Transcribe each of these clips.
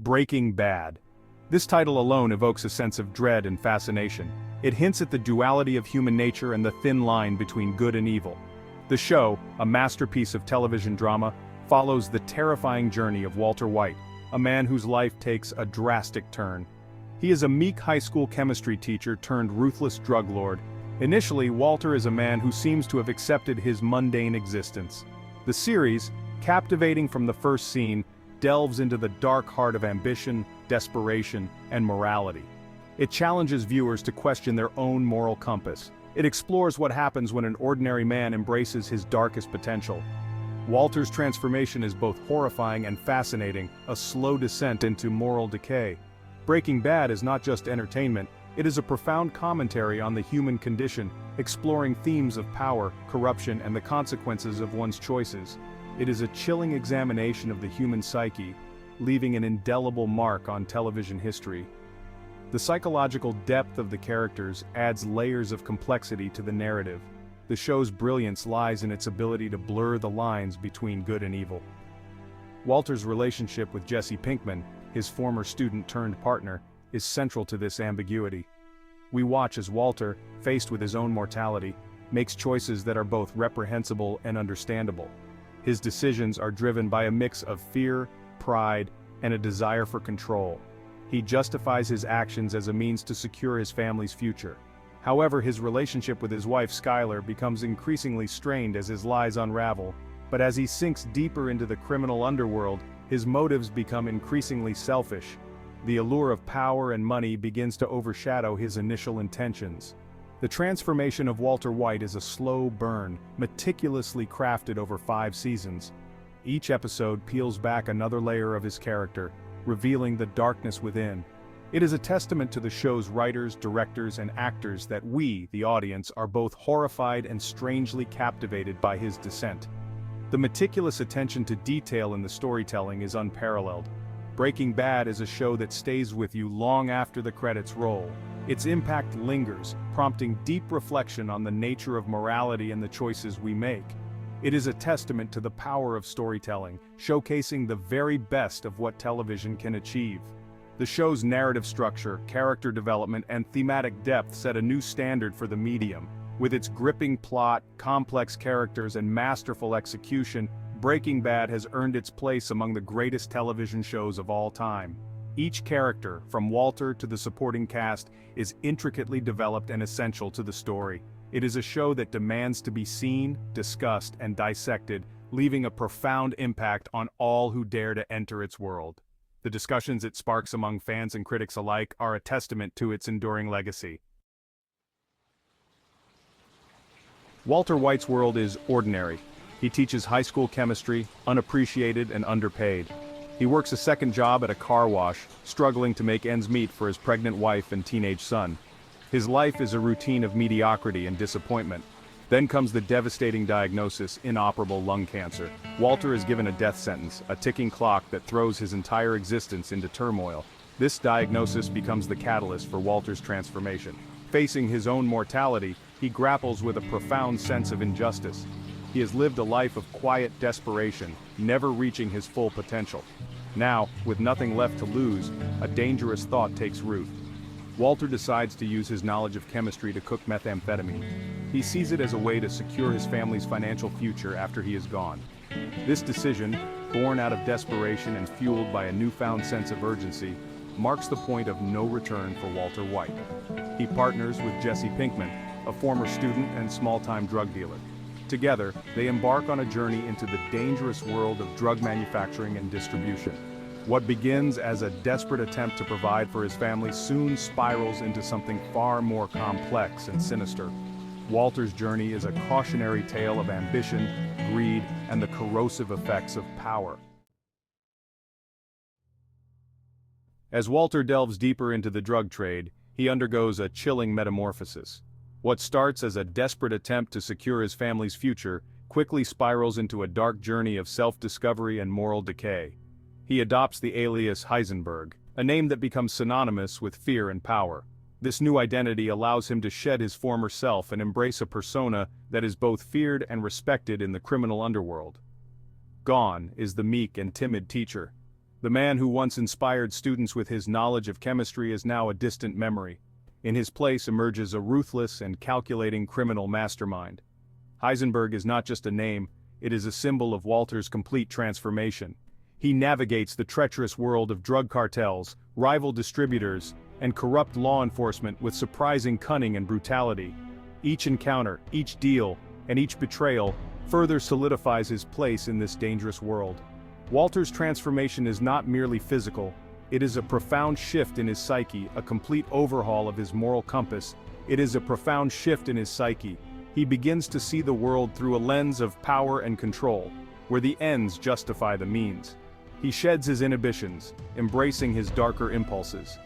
Breaking Bad. This title alone evokes a sense of dread and fascination. It hints at the duality of human nature and the thin line between good and evil. The show, a masterpiece of television drama, follows the terrifying journey of Walter White, a man whose life takes a drastic turn. He is a meek high school chemistry teacher turned ruthless drug lord. Initially, Walter is a man who seems to have accepted his mundane existence. The series, captivating from the first scene, delves into the dark heart of ambition, desperation, and morality. It challenges viewers to question their own moral compass. It explores what happens when an ordinary man embraces his darkest potential. Walter's transformation is both horrifying and fascinating, a slow descent into moral decay. Breaking Bad is not just entertainment, it is a profound commentary on the human condition, exploring themes of power, corruption, and the consequences of one's choices. It is a chilling examination of the human psyche, leaving an indelible mark on television history. The psychological depth of the characters adds layers of complexity to the narrative. The show's brilliance lies in its ability to blur the lines between good and evil. Walter's relationship with Jesse Pinkman, his former student-turned-partner, is central to this ambiguity. We watch as Walter, faced with his own mortality, makes choices that are both reprehensible and understandable. His decisions are driven by a mix of fear, pride, and a desire for control. He justifies his actions as a means to secure his family's future. However, his relationship with his wife Skyler becomes increasingly strained as his lies unravel, but as he sinks deeper into the criminal underworld, his motives become increasingly selfish. The allure of power and money begins to overshadow his initial intentions. The transformation of Walter White is a slow burn, meticulously crafted over 5 seasons. Each episode peels back another layer of his character, revealing the darkness within. It is a testament to the show's writers, directors, and actors that we, the audience, are both horrified and strangely captivated by his descent. The meticulous attention to detail in the storytelling is unparalleled. Breaking Bad is a show that stays with you long after the credits roll. Its impact lingers, prompting deep reflection on the nature of morality and the choices we make. It is a testament to the power of storytelling, showcasing the very best of what television can achieve. The show's narrative structure, character development, and thematic depth set a new standard for the medium. With its gripping plot, complex characters, and masterful execution, Breaking Bad has earned its place among the greatest television shows of all time. Each character, from Walter to the supporting cast, is intricately developed and essential to the story. It is a show that demands to be seen, discussed, and dissected, leaving a profound impact on all who dare to enter its world. The discussions it sparks among fans and critics alike are a testament to its enduring legacy. Walter White's world is ordinary. He teaches high school chemistry, unappreciated and underpaid. He works a second job at a car wash, struggling to make ends meet for his pregnant wife and teenage son. His life is a routine of mediocrity and disappointment. Then comes the devastating diagnosis, inoperable lung cancer. Walter is given a death sentence, a ticking clock that throws his entire existence into turmoil. This diagnosis becomes the catalyst for Walter's transformation. Facing his own mortality, he grapples with a profound sense of injustice. He has lived a life of quiet desperation, never reaching his full potential. Now, with nothing left to lose, a dangerous thought takes root. Walter decides to use his knowledge of chemistry to cook methamphetamine. He sees it as a way to secure his family's financial future after he is gone. This decision, born out of desperation and fueled by a newfound sense of urgency, marks the point of no return for Walter White. He partners with Jesse Pinkman, a former student and small-time drug dealer. Together, they embark on a journey into the dangerous world of drug manufacturing and distribution. What begins as a desperate attempt to provide for his family soon spirals into something far more complex and sinister. Walter's journey is a cautionary tale of ambition, greed, and the corrosive effects of power. As Walter delves deeper into the drug trade, he undergoes a chilling metamorphosis. What starts as a desperate attempt to secure his family's future quickly spirals into a dark journey of self-discovery and moral decay. He adopts the alias Heisenberg, a name that becomes synonymous with fear and power. This new identity allows him to shed his former self and embrace a persona that is both feared and respected in the criminal underworld. Gone is the meek and timid teacher. The man who once inspired students with his knowledge of chemistry is now a distant memory. In his place emerges a ruthless and calculating criminal mastermind. Heisenberg is not just a name, it is a symbol of Walter's complete transformation. He navigates the treacherous world of drug cartels, rival distributors, and corrupt law enforcement with surprising cunning and brutality. Each encounter, each deal, and each betrayal further solidifies his place in this dangerous world. Walter's transformation is not merely physical, it is a profound shift in his psyche, a complete overhaul of his moral compass. It is a profound shift in his psyche. He begins to see the world through a lens of power and control, where the ends justify the means. He sheds his inhibitions, embracing his darker impulses.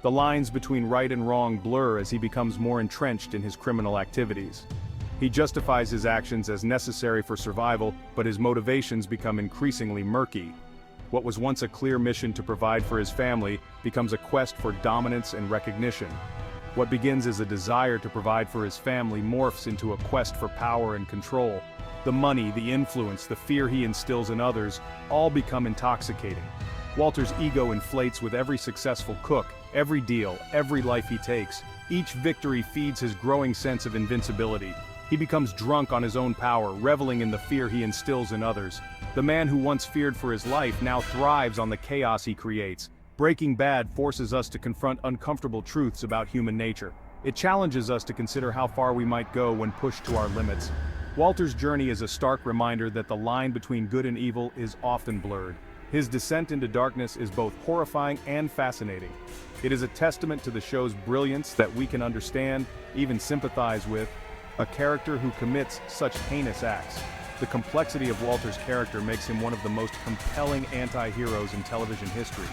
The lines between right and wrong blur as he becomes more entrenched in his criminal activities. He justifies his actions as necessary for survival, but his motivations become increasingly murky. What was once a clear mission to provide for his family becomes a quest for dominance and recognition. What begins as a desire to provide for his family morphs into a quest for power and control. The money, the influence, the fear he instills in others, all become intoxicating. Walter's ego inflates with every successful cook, every deal, every life he takes. Each victory feeds his growing sense of invincibility. He becomes drunk on his own power, reveling in the fear he instills in others. The man who once feared for his life now thrives on the chaos he creates. Breaking Bad forces us to confront uncomfortable truths about human nature. It challenges us to consider how far we might go when pushed to our limits. Walter's journey is a stark reminder that the line between good and evil is often blurred. His descent into darkness is both horrifying and fascinating. It is a testament to the show's brilliance that we can understand, even sympathize with, a character who commits such heinous acts. The complexity of Walter's character makes him one of the most compelling anti-heroes in television history.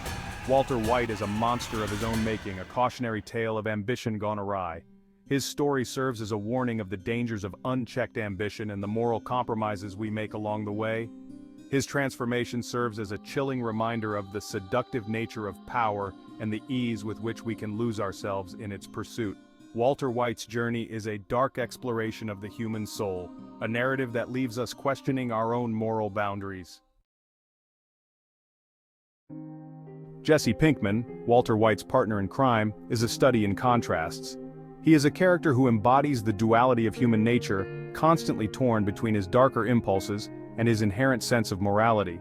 Walter White is a monster of his own making, a cautionary tale of ambition gone awry. His story serves as a warning of the dangers of unchecked ambition and the moral compromises we make along the way. His transformation serves as a chilling reminder of the seductive nature of power and the ease with which we can lose ourselves in its pursuit. Walter White's journey is a dark exploration of the human soul, a narrative that leaves us questioning our own moral boundaries. Jesse Pinkman, Walter White's partner in crime, is a study in contrasts. He is a character who embodies the duality of human nature, constantly torn between his darker impulses and his inherent sense of morality.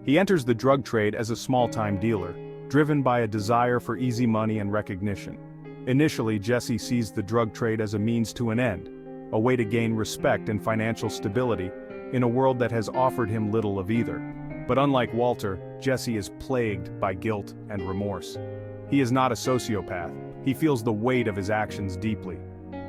He enters the drug trade as a small-time dealer, driven by a desire for easy money and recognition. Initially, Jesse sees the drug trade as a means to an end, a way to gain respect and financial stability in a world that has offered him little of either. But unlike Walter, Jesse is plagued by guilt and remorse. He is not a sociopath. He feels the weight of his actions deeply.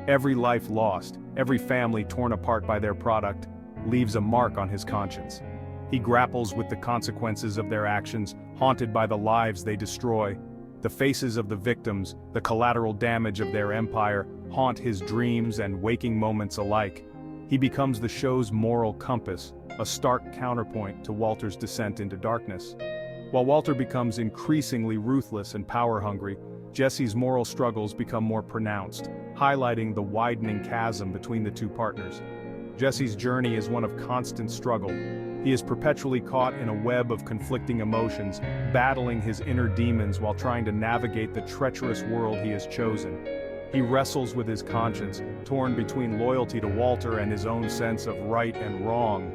Every life lost, every family torn apart by their product, leaves a mark on his conscience. He grapples with the consequences of their actions, haunted by the lives they destroy. The faces of the victims, the collateral damage of their empire, haunt his dreams and waking moments alike. He becomes the show's moral compass, a stark counterpoint to Walter's descent into darkness. While Walter becomes increasingly ruthless and power-hungry, Jesse's moral struggles become more pronounced, highlighting the widening chasm between the two partners. Jesse's journey is one of constant struggle. He is perpetually caught in a web of conflicting emotions, battling his inner demons while trying to navigate the treacherous world he has chosen. He wrestles with his conscience, torn between loyalty to Walter and his own sense of right and wrong.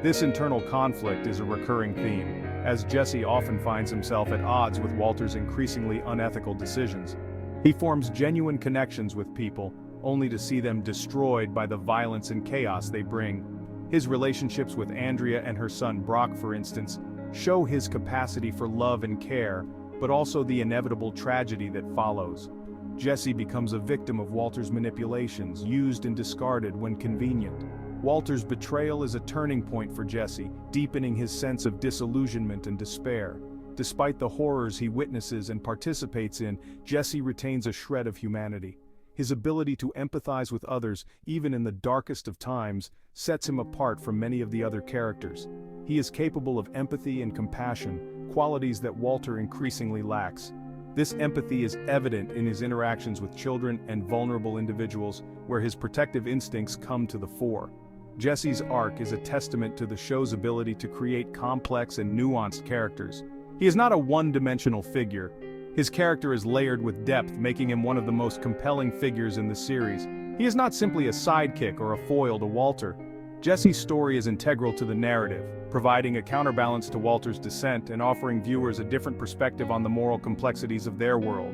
This internal conflict is a recurring theme, as Jesse often finds himself at odds with Walter's increasingly unethical decisions. He forms genuine connections with people, only to see them destroyed by the violence and chaos they bring. His relationships with Andrea and her son Brock, for instance, show his capacity for love and care, but also the inevitable tragedy that follows. Jesse becomes a victim of Walter's manipulations, used and discarded when convenient. Walter's betrayal is a turning point for Jesse, deepening his sense of disillusionment and despair. Despite the horrors he witnesses and participates in, Jesse retains a shred of humanity. His ability to empathize with others, even in the darkest of times, sets him apart from many of the other characters. He is capable of empathy and compassion, qualities that Walter increasingly lacks. This empathy is evident in his interactions with children and vulnerable individuals, where his protective instincts come to the fore. Jesse's arc is a testament to the show's ability to create complex and nuanced characters. He is not a one-dimensional figure. His character is layered with depth, making him one of the most compelling figures in the series. He is not simply a sidekick or a foil to Walter. Jesse's story is integral to the narrative, providing a counterbalance to Walter's descent and offering viewers a different perspective on the moral complexities of their world.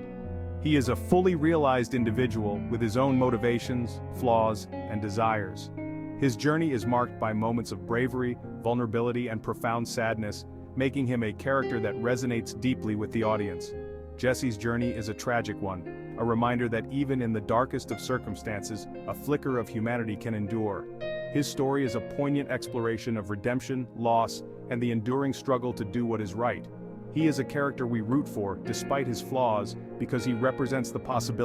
He is a fully realized individual with his own motivations, flaws, and desires. His journey is marked by moments of bravery, vulnerability, and profound sadness, making him a character that resonates deeply with the audience. Jesse's journey is a tragic one, a reminder that even in the darkest of circumstances, a flicker of humanity can endure. His story is a poignant exploration of redemption, loss, and the enduring struggle to do what is right. He is a character we root for, despite his flaws, because he represents the possibility